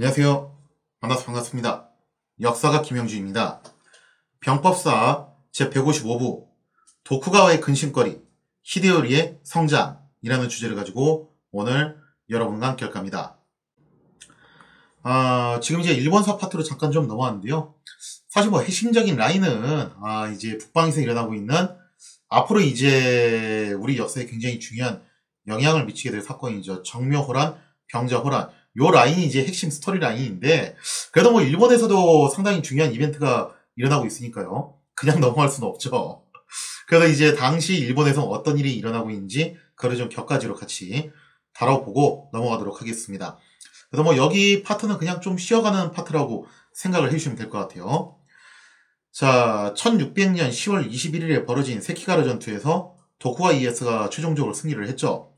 안녕하세요. 만나서 반갑습니다. 역사가 김영주입니다. 병법사 제155부 도쿠가와의 근심거리 히데요리의 성장이라는 주제를 가지고 오늘 여러분과 함께 할 겁니다. 지금 이제 일본사 파트로 잠깐 좀 넘어왔는데요. 사실 뭐 핵심적인 라인은 이제 북방에서 일어나고 있는 앞으로 이제 우리 역사에 굉장히 중요한 영향을 미치게 될 사건이죠. 정묘호란, 병자호란. 요 라인이 이제 핵심 스토리 라인인데, 그래도 뭐 일본에서도 상당히 중요한 이벤트가 일어나고 있으니까요. 그냥 넘어갈 수는 없죠. 그래서 이제 당시 일본에서 어떤 일이 일어나고 있는지, 그걸 좀 격가지로 같이 다뤄보고 넘어가도록 하겠습니다. 그래서 뭐 여기 파트는 그냥 좀 쉬어가는 파트라고 생각을 해주시면 될 것 같아요. 자, 1600년 10월 21일에 벌어진 세키가루 전투에서 도쿠가 이에스가 최종적으로 승리를 했죠.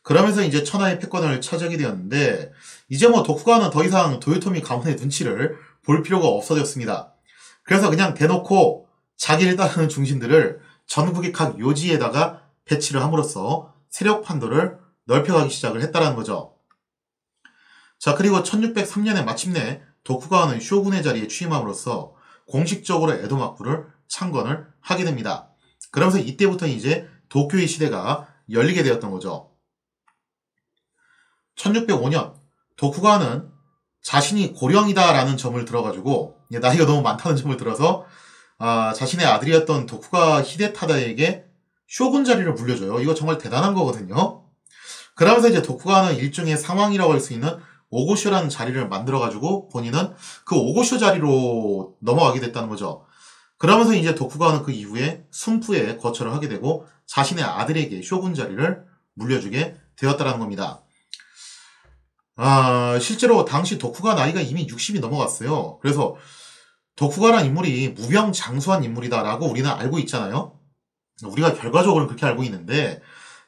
그러면서 이제 천하의 패권을 차지하게 되었는데, 이제 뭐 도쿠가와는 더 이상 도요토미 가문의 눈치를 볼 필요가 없어졌습니다. 그래서 그냥 대놓고 자기를 따르는 중신들을 전국의 각 요지에다가 배치를 함으로써 세력 판도를 넓혀가기 시작을 했다는 거죠. 자, 그리고 1603년에 마침내 도쿠가와는 쇼군의 자리에 취임함으로써 공식적으로 에도 막부를 창건을 하게 됩니다. 그러면서 이때부터 이제 도쿄의 시대가 열리게 되었던 거죠. 1605년 도쿠가와는 자신이 고령이다라는 점을 들어가지고 나이가 너무 많다는 점을 들어서 자신의 아들이었던 도쿠가 히데타다에게 쇼군 자리를 물려줘요. 이거 정말 대단한 거거든요. 그러면서 이제 도쿠가와는 일종의 상황이라고 할 수 있는 오고쇼라는 자리를 만들어가지고 본인은 그 오고쇼 자리로 넘어가게 됐다는 거죠. 그러면서 이제 도쿠가와는 그 이후에 순푸에 거처를 하게 되고 자신의 아들에게 쇼군 자리를 물려주게 되었다는 겁니다. 실제로 당시 도쿠가 나이가 이미 60이 넘어갔어요. 그래서 도쿠가라는 인물이 무병장수한 인물이다라고 우리는 알고 있잖아요. 우리가 결과적으로는 그렇게 알고 있는데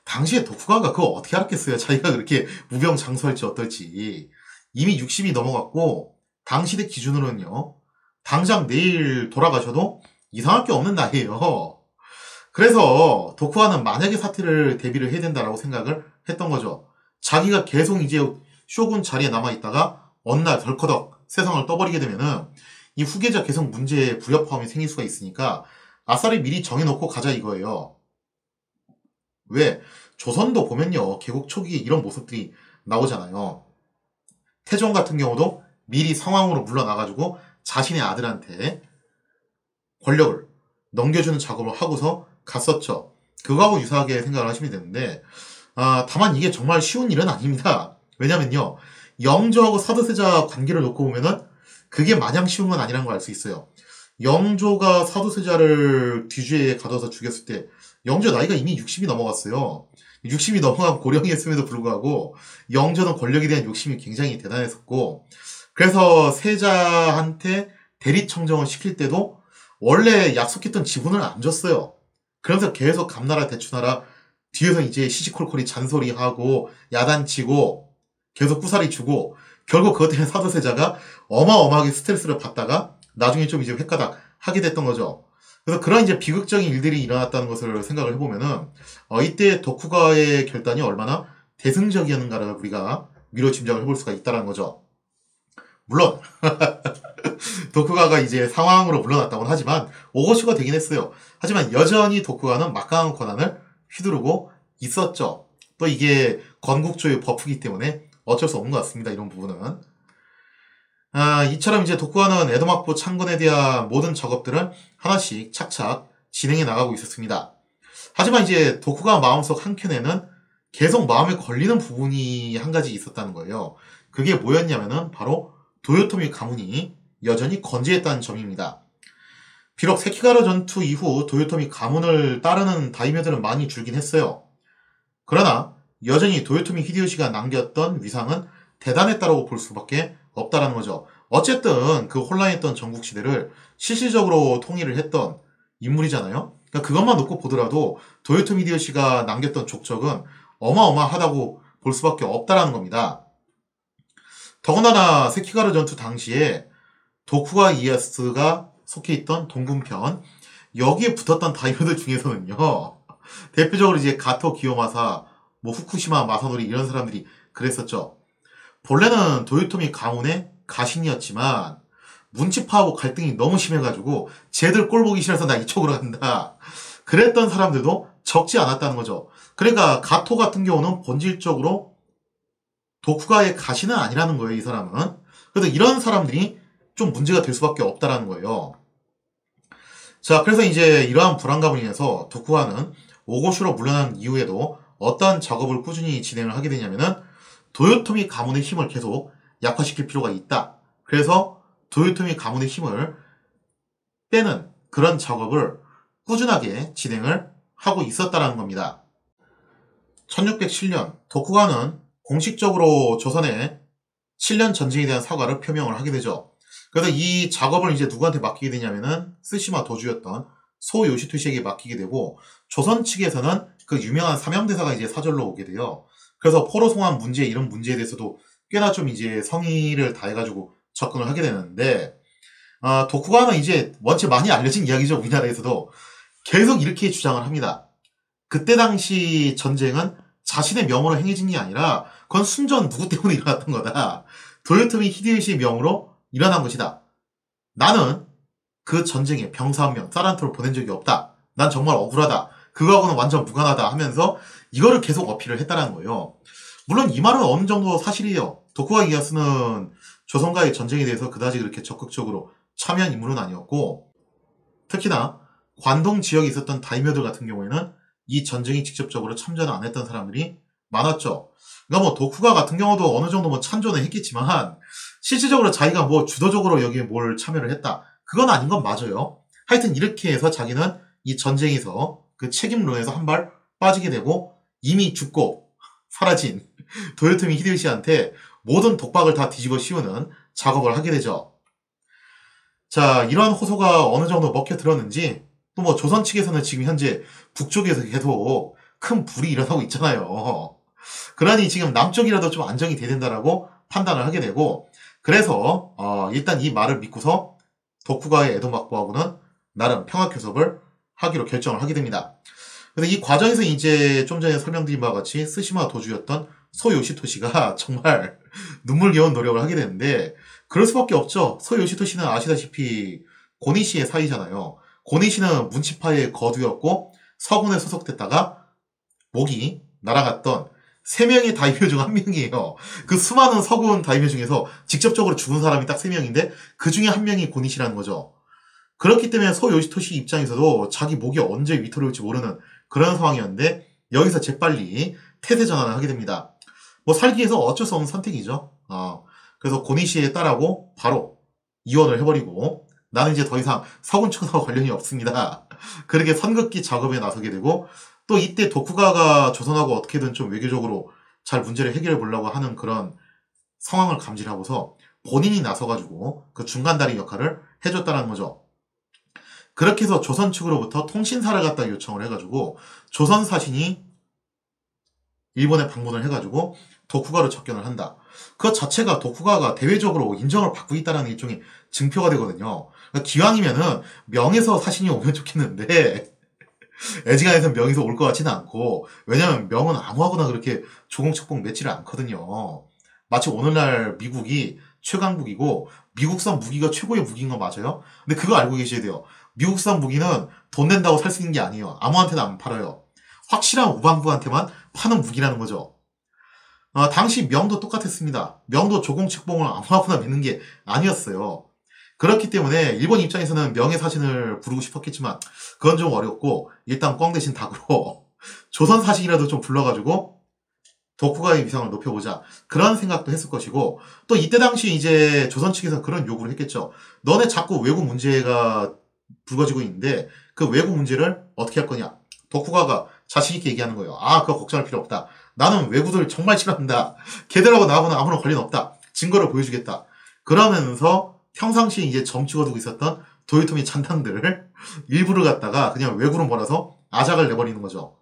당시에 도쿠가가 그거 어떻게 알았겠어요. 자기가 그렇게 무병장수할지 어떨지. 이미 60이 넘어갔고 당시대 기준으로는요. 당장 내일 돌아가셔도 이상할 게 없는 나이에요. 그래서 도쿠가는 만약에 사태를 대비를 해야 된다라고 생각을 했던 거죠. 자기가 계속 이제 쇼군 자리에 남아있다가 어느 날 덜커덕 세상을 떠버리게 되면은 이 후계자 계속 문제에 불협화음이 생길 수가 있으니까 아싸리 미리 정해놓고 가자 이거예요. 왜? 조선도 보면요. 개국 초기에 이런 모습들이 나오잖아요. 태종 같은 경우도 미리 상황으로 물러나가지고 자신의 아들한테 권력을 넘겨주는 작업을 하고서 갔었죠. 그거하고 유사하게 생각을 하시면 되는데 다만 이게 정말 쉬운 일은 아닙니다. 왜냐면요. 영조하고 사도세자 관계를 놓고 보면은 그게 마냥 쉬운 건 아니라는 걸 알 수 있어요. 영조가 사도세자를 뒤주에 가둬서 죽였을 때 영조 나이가 이미 60이 넘어갔어요. 60이 넘어간 고령이었음에도 불구하고 영조는 권력에 대한 욕심이 굉장히 대단했었고 그래서 세자한테 대리청정을 시킬 때도 원래 약속했던 지분을 안 줬어요. 그러면서 계속 감나라 대추나라 뒤에서 이제 시시콜콜이 잔소리하고 야단치고 계속 구사리 주고 결국 그것 때문에 사도세자가 어마어마하게 스트레스를 받다가 나중에 좀 이제 횟가닥 하게 됐던 거죠. 그래서 그런 이제 비극적인 일들이 일어났다는 것을 생각을 해보면은 이때 도쿠가와의 결단이 얼마나 대승적이었는가를 우리가 미로 짐작을 해볼 수가 있다는 거죠. 물론 도쿠가가 이제 상황으로 물러났다고는 하지만 오고쇼가 되긴 했어요. 하지만 여전히 도쿠가는 막강한 권한을 휘두르고 있었죠. 또 이게 건국조의 버프기 때문에 어쩔 수 없는 것 같습니다. 이런 부분은. 이처럼 이제 도쿠가는 에도막부 창건에 대한 모든 작업들은 하나씩 착착 진행해 나가고 있었습니다. 하지만 이제 도쿠가 마음속 한켠에는 계속 마음에 걸리는 부분이 한 가지 있었다는 거예요. 그게 뭐였냐면은 바로 도요토미 가문이 여전히 건재했다는 점입니다. 비록 세키가루 전투 이후 도요토미 가문을 따르는 다이묘들은 많이 줄긴 했어요. 그러나 여전히 도요토미 히데요시가 남겼던 위상은 대단했다고 볼 수밖에 없다라는 거죠. 어쨌든 그 혼란했던 전국시대를 실질적으로 통일을 했던 인물이잖아요. 그러니까 그것만 놓고 보더라도 도요토미 히데요시가 남겼던 족적은 어마어마하다고 볼 수밖에 없다라는 겁니다. 더군다나 세키가루 전투 당시에 도쿠가 이에스가 속해 있던 동군편 여기에 붙었던 다이묘들 중에서는요. 대표적으로 이제 가토 기요마사, 후쿠시마 마사노리 이런 사람들이 그랬었죠. 본래는 도요토미 가문의 가신이었지만 문치파하고 갈등이 너무 심해가지고 쟤들 꼴 보기 싫어서 나 이쪽으로 간다. 그랬던 사람들도 적지 않았다는 거죠. 그러니까 가토 같은 경우는 본질적으로 도쿠가의 가신은 아니라는 거예요, 이 사람은. 그래서 이런 사람들이 좀 문제가 될 수밖에 없다라는 거예요. 자, 그래서 이제 이러한 불안감을 인해서 도쿠가는 오고쇼로 물러난 이후에도 어떠한 작업을 꾸준히 진행을 하게 되냐면은 도요토미 가문의 힘을 계속 약화시킬 필요가 있다. 그래서 도요토미 가문의 힘을 빼는 그런 작업을 꾸준하게 진행을 하고 있었다라는 겁니다. 1607년 도쿠가는 공식적으로 조선의 7년 전쟁에 대한 사과를 표명을 하게 되죠. 그래서 이 작업을 이제 누구한테 맡기게 되냐면은 쓰시마 도주였던 소 요시토시에게 맡기게 되고, 조선 측에서는 그 유명한 사명대사가 이제 사절로 오게 돼요. 그래서 포로송환 문제, 이런 문제에 대해서도 꽤나 좀 이제 성의를 다해가지고 접근을 하게 되는데, 도쿠가는 이제 원체 많이 알려진 이야기죠. 우리나라에서도 계속 이렇게 주장을 합니다. 그때 당시 전쟁은 자신의 명으로 행해진 게 아니라 그건 순전 누구 때문에 일어났던 거다. 도요토미 히데요시의 명으로 일어난 것이다. 나는 그 전쟁에 병사 한 명, 사란토를 보낸 적이 없다. 난 정말 억울하다. 그거하고는 완전 무관하다 하면서 이거를 계속 어필을 했다는 거예요. 물론 이 말은 어느 정도 사실이에요. 도쿠가 이에야스는 조선과의 전쟁에 대해서 그다지 그렇게 적극적으로 참여한 인물은 아니었고, 특히나 관동 지역에 있었던 다이묘들 같은 경우에는 이 전쟁에 직접적으로 참전을 안 했던 사람들이 많았죠. 그러니까 뭐 도쿠가 같은 경우도 어느 정도 뭐 참전을 했겠지만 실질적으로 자기가 뭐 주도적으로 여기에 뭘 참여를 했다, 그건 아닌 건 맞아요. 하여튼 이렇게 해서 자기는 이 전쟁에서 그 책임론에서 한 발 빠지게 되고, 이미 죽고 사라진 도요토미 히데요시한테 모든 독박을 다 뒤집어 씌우는 작업을 하게 되죠. 자, 이러한 호소가 어느 정도 먹혀 들었는지 또 뭐 조선 측에서는 지금 현재 북쪽에서 계속 큰 불이 일어나고 있잖아요. 그러니 지금 남쪽이라도 좀 안정이 돼야 된다라고 판단을 하게 되고, 그래서 일단 이 말을 믿고서 도쿠가의 에도 막부하고는 나름 평화교섭을 하기로 결정을 하게 됩니다. 그래서 이 과정에서 이제 좀 전에 설명드린 바와 같이 쓰시마 도주였던 소 요시토시가 정말 눈물겨운 노력을 하게 되는데, 그럴 수밖에 없죠. 소 요시토시는 아시다시피 고니시의 사이잖아요. 고니시는 문치파의 거두였고 서군에 소속됐다가 목이 날아갔던 3명의 다이묘 중 1명이에요. 그 수많은 서군 다이묘 중에서 직접적으로 죽은 사람이 딱 3명인데 그 중에 1명이 고니시라는 거죠. 그렇기 때문에 소 요시토시 입장에서도 자기 목이 언제 위태로울지 모르는 그런 상황이었는데, 여기서 재빨리 태세 전환을 하게 됩니다. 뭐 살기 위해서 어쩔 수 없는 선택이죠. 그래서 고니시에 딸하고 바로 이혼을 해버리고, 나는 이제 더 이상 서군 측하고 관련이 없습니다. 그렇게 선긋기 작업에 나서게 되고, 또 이때 도쿠가가 조선하고 어떻게든 좀 외교적으로 잘 문제를 해결해 보려고 하는 그런 상황을 감지하고서 본인이 나서가지고 그 중간다리 역할을 해줬다는 거죠. 그렇게 해서 조선 측으로부터 통신사를 갖다 요청을 해가지고 조선 사신이 일본에 방문을 해가지고 도쿠가로 접견을 한다. 그 자체가 도쿠가가 대외적으로 인정을 받고 있다는 일종의 증표가 되거든요. 그러니까 기왕이면은 명에서 사신이 오면 좋겠는데 애지간해서 명에서 올 것 같지는 않고, 왜냐면 명은 아무하거나 그렇게 조공척봉 맺지를 않거든요. 마치 오늘날 미국이 최강국이고 미국산 무기가 최고의 무기인 거 맞아요? 근데 그거 알고 계셔야 돼요. 미국산 무기는 돈 낸다고 살 수 있는 게 아니에요. 아무한테나 안 팔아요. 확실한 우방부한테만 파는 무기라는 거죠. 당시 명도 똑같았습니다. 명도 조공측봉을 아무나 믿는 게 아니었어요. 그렇기 때문에 일본 입장에서는 명의 사신을 부르고 싶었겠지만 그건 좀 어렵고, 일단 꽝 대신 닭으로 조선 사신이라도 좀 불러가지고 도쿠가의 위상을 높여보자, 그런 생각도 했을 것이고, 또 이때 당시 이제 조선 측에서 그런 요구를 했겠죠. 너네 자꾸 외국 문제가 불거지고 있는데 그 외국 문제를 어떻게 할 거냐. 도쿠가가 자신있게 얘기하는 거예요. 그거 걱정할 필요 없다. 나는 외국들 정말 싫어한다. 걔들하고 나하고는 아무런 관련 없다. 증거를 보여주겠다. 그러면서 평상시에 이제 점찍어 두고 있었던 도요토미 찬당들을 일부를 갖다가 그냥 외구로 몰아서 아작을 내버리는 거죠.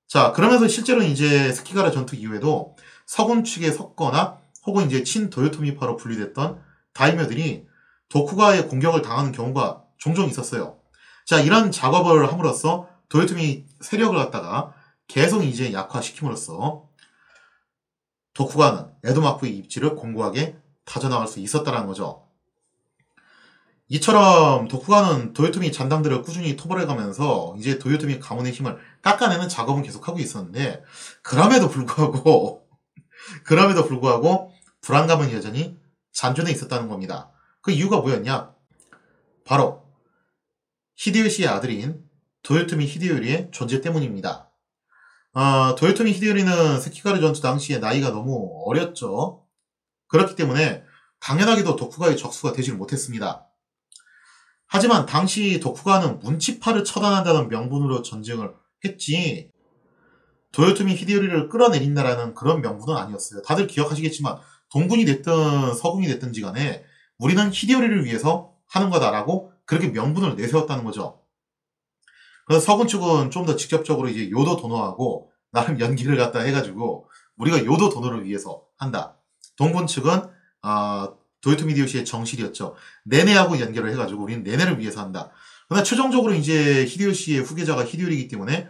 자, 그러면서 실제로 이제 스키가라 전투 이후에도 서군 측에 섰거나 혹은 이제 친 도요토미파로 분리됐던 다이묘들이 도쿠가의 공격을 당하는 경우가 종종 있었어요. 자, 이런 작업을 함으로써 도요토미 세력을 갖다가 계속 이제 약화시킴으로써 도쿠가는 에도마쿠의 입지를 공고하게 다져나갈 수 있었다는 거죠. 이처럼 도쿠가는 도요토미 잔당들을 꾸준히 토벌해가면서 이제 도요토미 가문의 힘을 깎아내는 작업은 계속하고 있었는데, 그럼에도 불구하고 그럼에도 불구하고 불안감은 여전히 잔존해 있었다는 겁니다. 그 이유가 뭐였냐? 바로 히데요시의 아들인 도요토미 히데요리의 존재 때문입니다. 도요토미 히데요리는 스키가루 전투 당시에 나이가 너무 어렸죠. 그렇기 때문에 당연하게도 도쿠가의 적수가 되질 못했습니다. 하지만 당시 도쿠가는 문치파를 처단한다는 명분으로 전쟁을 했지, 도요토미 히데요리를 끌어내린다라는 그런 명분은 아니었어요. 다들 기억하시겠지만 동군이 됐든 서군이 됐든지 간에 우리는 히데요리를 위해서 하는 거다라고 그렇게 명분을 내세웠다는 거죠. 그래서 서군 측은 좀 더 직접적으로 이제 요도 도노하고 나름 연기를 갖다 해가지고 우리가 요도 도노를 위해서 한다. 동군 측은 도요토미 히데요시의 정실이었죠. 내내하고 연결을 해가지고 우리는 내내를 위해서 한다. 그러나 최종적으로 이제 히데요시의 후계자가 히데요리이기 때문에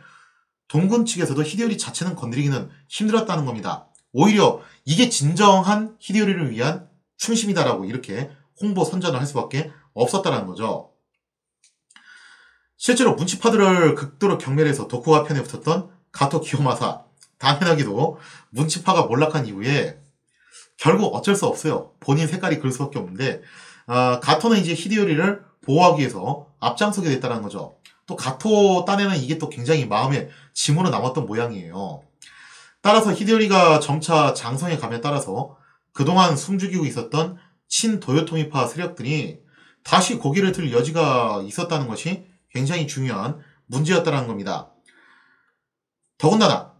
동군 측에서도 히데요리 자체는 건드리기는 힘들었다는 겁니다. 오히려 이게 진정한 히데요리를 위한 충심이다라고 이렇게 홍보 선전을 할 수밖에 없었다는 거죠. 실제로 문치파들을 극도로 경멸해서 도쿠가 편에 붙었던 가토 기요마사, 당연하게도 문치파가 몰락한 이후에 결국 어쩔 수 없어요. 본인 색깔이 그럴 수밖에 없는데, 가토는 이제 히데요리를 보호하기 위해서 앞장서게 됐다는 거죠. 또 가토 딴에는 이게 또 굉장히 마음에 짐으로 남았던 모양이에요. 따라서 히데요리가 점차 장성에 감에 따라서 그동안 숨죽이고 있었던 친도요토미파 세력들이 다시 고개를 들 여지가 있었다는 것이 굉장히 중요한 문제였다는 겁니다. 더군다나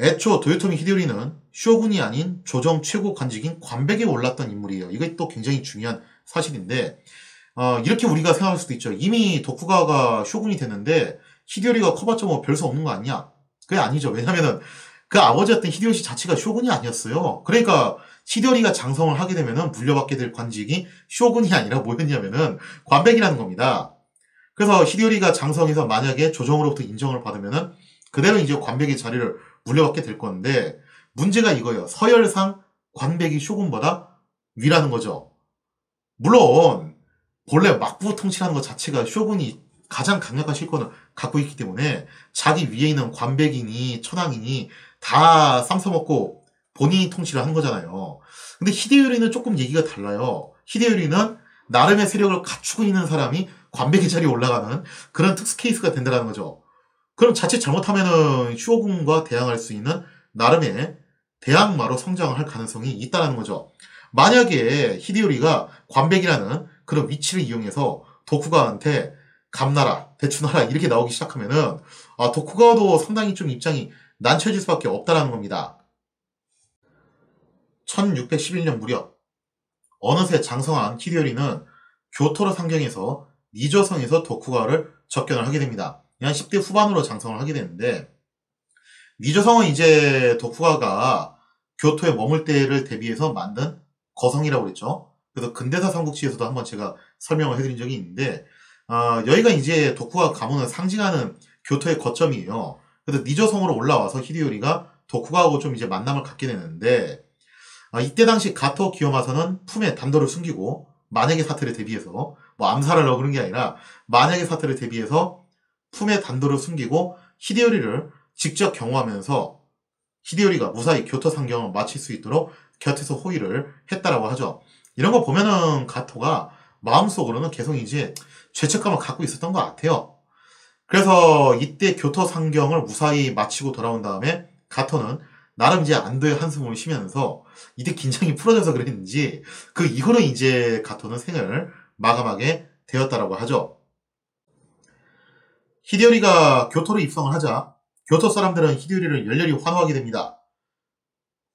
애초 도요토미 히데요리는 쇼군이 아닌 조정 최고 관직인 관백에 올랐던 인물이에요. 이게 또 굉장히 중요한 사실인데, 이렇게 우리가 생각할 수도 있죠. 이미 도쿠가와가 쇼군이 됐는데 히데요리가 커봤자 뭐 별 수 없는 거 아니야? 그게 아니죠. 왜냐면은 그 아버지였던 히데요시 자체가 쇼군이 아니었어요. 그러니까 히데요리가 장성을 하게 되면은 물려받게 될 관직이 쇼군이 아니라 뭐였냐면은 관백이라는 겁니다. 그래서 히데요리가 장성해서 만약에 조정으로부터 인정을 받으면은 그대로 이제 관백의 자리를 물려받게 될 건데, 문제가 이거예요. 서열상 관백이 쇼군보다 위라는 거죠. 물론 본래 막부 통치라는 것 자체가 쇼군이 가장 강력한 실권을 갖고 있기 때문에 자기 위에 있는 관백이니 천황이니 다 쌈싸먹고 본인이 통치를 한 거잖아요. 근데 히데요리는 조금 얘기가 달라요. 히데요리는 나름의 세력을 갖추고 있는 사람이 관백의 자리에 올라가는 그런 특수 케이스가 된다는 거죠. 그럼 자칫 잘못하면은 쇼군과 대항할 수 있는 나름의 대항마로 성장을 할 가능성이 있다는 거죠. 만약에 히데요리가 관백이라는 그런 위치를 이용해서 도쿠가한테 감나라, 대추나라 이렇게 나오기 시작하면은 도쿠가도 상당히 좀 입장이 난처해질 수밖에 없다는 겁니다. 1611년 무렵 어느새 장성한 히데요리는 교토로 상경해서 니조성에서 도쿠가와를 접견을 하게 됩니다. 한 10대 후반으로 장성을 하게 되는데, 니조성은 이제 도쿠가가 교토에 머물 때를 대비해서 만든 거성이라고 그랬죠. 그래서 근대사 삼국지에서도 한번 제가 설명을 해드린 적이 있는데, 여기가 이제 도쿠가 가문을 상징하는 교토의 거점이에요. 그래서 니조성으로 올라와서 히데요리가 도쿠가하고 좀 이제 만남을 갖게 되는데, 이때 당시 가토 기요마사는 품에 단도를 숨기고 만약의 사태를 대비해서, 뭐 암살을 하려고 그런 게 아니라 만약의 사태를 대비해서 품에 단도를 숨기고 히데요리를 직접 경호하면서 히데요리가 무사히 교토 상경을 마칠 수 있도록 곁에서 호위를 했다라고 하죠. 이런 거 보면은 가토가 마음속으로는 계속 이제 죄책감을 갖고 있었던 것 같아요. 그래서 이때 교토 상경을 무사히 마치고 돌아온 다음에 가토는 나름 이제 안도의 한숨을 쉬면서 이때 긴장이 풀어져서 그랬는지 그 이후로 이제 가토는 생을 마감하게 되었다라고 하죠. 히데요리가 교토로 입성을 하자 교토 사람들은 히데요리를 열렬히 환호하게 됩니다.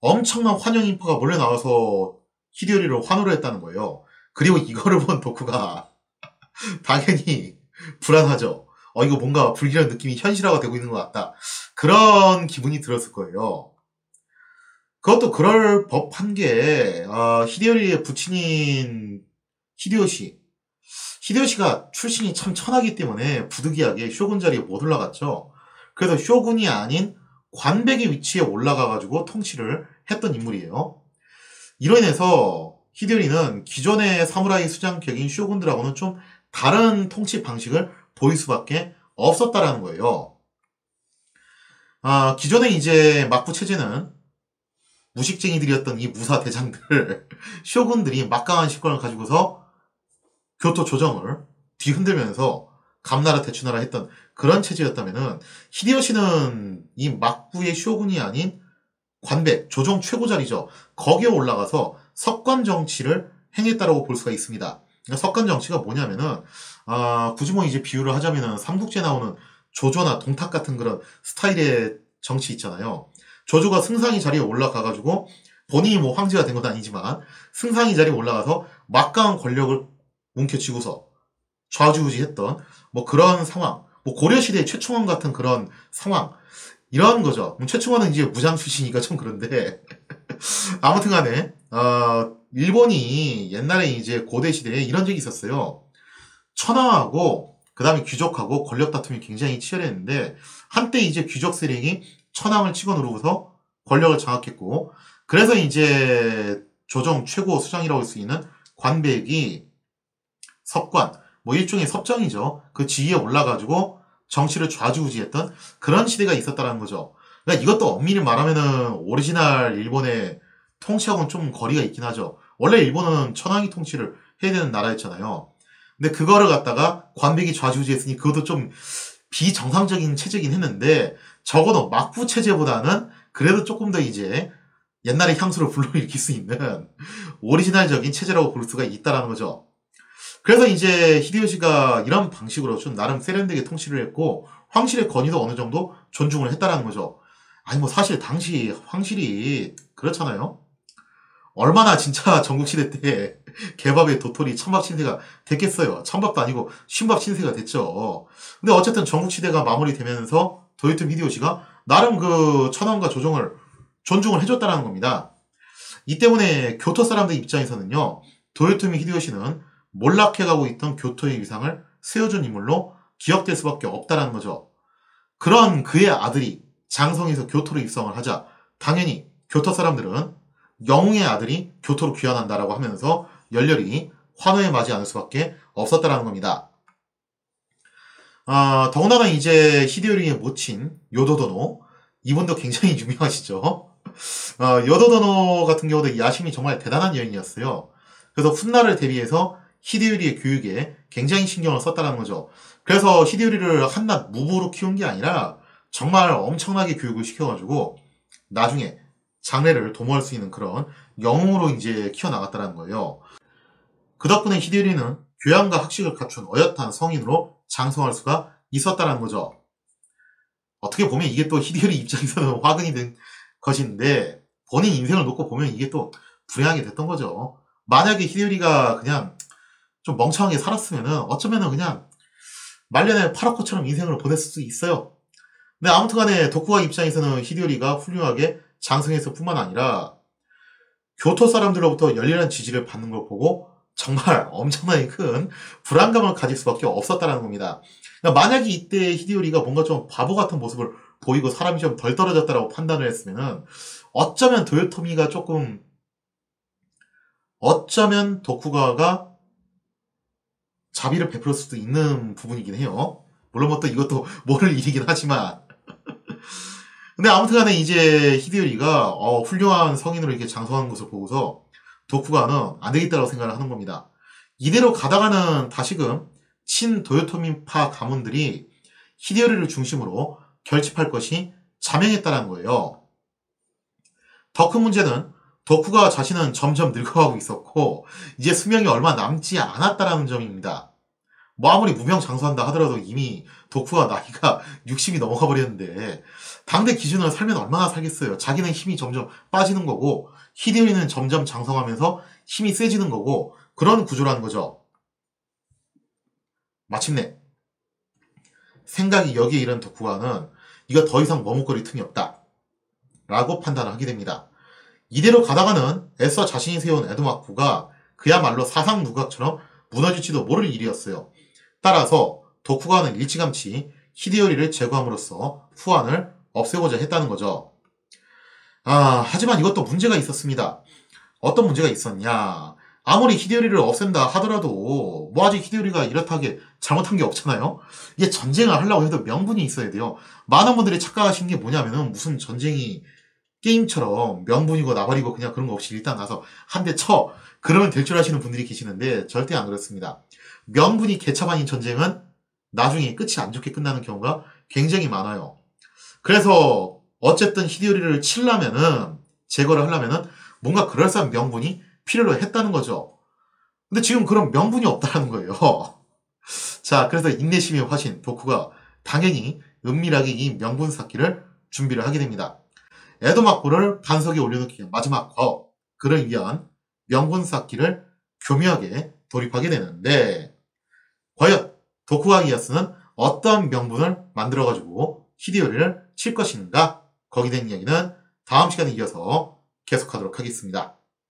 엄청난 환영 인파가 몰려 나와서 히데요리를 환호를 했다는 거예요. 그리고 이거를 본 도쿠가 당연히 불안하죠. 이거 뭔가 불길한 느낌이 현실화가 되고 있는 것 같다. 그런 기분이 들었을 거예요. 그것도 그럴 법한 게 히데요리의 부친인 히데요시가 출신이 참 천하기 때문에 부득이하게 쇼군 자리에 못 올라갔죠. 그래서 쇼군이 아닌 관백의 위치에 올라가가지고 통치를 했던 인물이에요. 이로 인해서 히데요리는 기존의 사무라이 수장격인 쇼군들하고는 좀 다른 통치 방식을 보일 수밖에 없었다라는 거예요. 기존에 이제 막부 체제는 무식쟁이들이었던 이 무사 대장들, 쇼군들이 막강한 실권을 가지고서 교토 조정을 뒤흔들면서 감나라 대추나라 했던 그런 체제였다면은, 히데요시는 이 막부의 쇼군이 아닌 관백, 조정 최고 자리죠. 거기에 올라가서 석관 정치를 행했다라고 볼 수가 있습니다. 그러니까 석관 정치가 뭐냐면은, 굳이 뭐 이제 비유를 하자면은 삼국지에 나오는 조조나 동탁 같은 그런 스타일의 정치 있잖아요. 조조가 승상이 자리에 올라가가지고 본인이 뭐 황제가 된 건 아니지만 승상이 자리에 올라가서 막강한 권력을 뭉켜쥐고서 좌지우지했던 뭐 그런 상황, 뭐 고려시대 최충원 같은 그런 상황, 이런 거죠. 최충원은 이제 무장 출신이니까 좀 그런데 아무튼 간에 일본이 옛날에 이제 고대 시대에 이런 적이 있었어요. 천황하고 그다음에 귀족하고 권력 다툼이 굉장히 치열했는데, 한때 이제 귀족 세력이 천황을 치고 누르고서 권력을 장악했고, 그래서 이제 조정 최고 수장이라고 할 수 있는 관백이 섭관, 뭐 일종의 섭정이죠. 그 지위에 올라가지고 정치를 좌지우지했던 그런 시대가 있었다는 거죠. 그러니까 이것도 엄밀히 말하면은 오리지널 일본의 통치하고는 좀 거리가 있긴 하죠. 원래 일본은 천황이 통치를 해야 되는 나라였잖아요. 근데 그거를 갖다가 관백이 좌지우지했으니 그것도 좀 비정상적인 체제긴 했는데, 적어도 막부 체제보다는 그래도 조금 더 이제 옛날의 향수를 불러일으킬 수 있는 오리지널적인 체제라고 볼 수가 있다라는 거죠. 그래서 이제 히데요시가 이런 방식으로 좀 나름 세련되게 통치를 했고, 황실의 권위도 어느 정도 존중을 했다라는 거죠. 아니 뭐 사실 당시 황실이 그렇잖아요. 얼마나 진짜 전국시대 때 개밥의 도토리 찬밥 신세가 됐겠어요. 찬밥도 아니고 신밥 신세가 됐죠. 근데 어쨌든 전국시대가 마무리되면서 도요토미 히데요시가 나름 그 천황과 조정을 존중을 해줬다는 겁니다. 이 때문에 교토 사람들 입장에서는요, 도요토미 히데요시는 몰락해가고 있던 교토의 위상을 세워준 인물로 기억될 수밖에 없다는 거죠. 그런 그의 아들이 장성에서 교토로 입성을 하자 당연히 교토 사람들은 영웅의 아들이 교토로 귀환한다라고 하면서 열렬히 환호에 맞지 않을 수밖에 없었다는 겁니다. 더군다나 이제 히데요리의 모친 요도도노, 이분도 굉장히 유명하시죠. 요도도노 같은 경우도 야심이 정말 대단한 여인이었어요. 그래서 훗날을 대비해서 히데요리의 교육에 굉장히 신경을 썼다는 거죠. 그래서 히데요리를 한낱 무부로 키운 게 아니라 정말 엄청나게 교육을 시켜가지고 나중에 장래를 도모할 수 있는 그런 영웅으로 이제 키워나갔다는 거예요. 그 덕분에 히데요리는 교양과 학식을 갖춘 어엿한 성인으로 장성할 수가 있었다는 거죠. 어떻게 보면 이게 또 히데요리 입장에서는 화근이 된 것인데, 본인 인생을 놓고 보면 이게 또 불행하게 됐던 거죠. 만약에 히데요리가 그냥 좀 멍청하게 살았으면은 어쩌면은 그냥 말년에 파라코처럼 인생을 보냈을 수 있어요. 근데 아무튼 간에 도쿠가 입장에서는 히데요리가 훌륭하게 장성했을 뿐만 아니라 교토 사람들로부터 열렬한 지지를 받는 걸 보고 정말 엄청나게 큰 불안감을 가질 수밖에 없었다는 겁니다. 그러니까 만약에 이때 히데요리가 뭔가 좀 바보 같은 모습을 보이고 사람이 좀 덜 떨어졌다라고 판단을 했으면은 어쩌면 도요토미가 조금, 어쩌면 도쿠가와가 자비를 베풀을 수도 있는 부분이긴 해요. 물론 뭐 또 이것도 모를 일이긴 하지만. 근데 아무튼 간에 이제 히데요리가 훌륭한 성인으로 이렇게 장성하는 것을 보고서 도쿠가는 안 되겠다고 생각을 하는 겁니다. 이대로 가다가는 다시금 친 도요토미파 가문들이 히데요리를 중심으로 결집할 것이 자명했다는 거예요. 더 큰 문제는 도쿠가 자신은 점점 늙어가고 있었고 이제 수명이 얼마 남지 않았다는 점입니다. 뭐 아무리 무명장수한다 하더라도 이미 도쿠가 나이가 60이 넘어가 버렸는데 당대 기준으로 살면 얼마나 살겠어요. 자기는 힘이 점점 빠지는 거고 히데요리는 점점 장성하면서 힘이 세지는 거고 그런 구조라는 거죠. 마침내 생각이 여기에 이른 도쿠가는 이거 더 이상 머뭇거릴 틈이 없다 라고 판단을 하게 됩니다. 이대로 가다가는 애써 자신이 세운 에도마쿠가 그야말로 사상 누각처럼 무너질지도 모를 일이었어요. 따라서 도쿠가는 일찌감치 히데요리를 제거함으로써 후환을 없애고자 했다는 거죠. 하지만 이것도 문제가 있었습니다. 어떤 문제가 있었냐. 아무리 히데요리를 없앤다 하더라도 뭐 아직 히데요리가 이렇다하게 잘못한 게 없잖아요. 이게 전쟁을 하려고 해도 명분이 있어야 돼요. 많은 분들이 착각하시는 게 뭐냐면은 무슨 전쟁이 게임처럼 명분이고 나발이고 그냥 그런 거 없이 일단 가서 한 대 쳐. 그러면 될 줄 아시는 분들이 계시는데 절대 안 그렇습니다. 명분이 개차반인 전쟁은 나중에 끝이 안 좋게 끝나는 경우가 굉장히 많아요. 그래서 어쨌든 히데요리를 치려면은 제거를 하려면은 뭔가 그럴싸한 명분이 필요로 했다는 거죠. 근데 지금 그런 명분이 없다는 거예요. 자, 그래서 인내심의 화신 도쿠가 당연히 은밀하게 이 명분 쌓기를 준비를 하게 됩니다. 에도 막부를 반석에 올려놓기 마지막 그를 위한 명분 쌓기를 교묘하게 돌입하게 되는데 과연 도쿠가와 이에야스는 어떤 명분을 만들어가지고 히데요리를 칠 것인가? 거기에 대한 이야기는 다음 시간에 이어서 계속하도록 하겠습니다.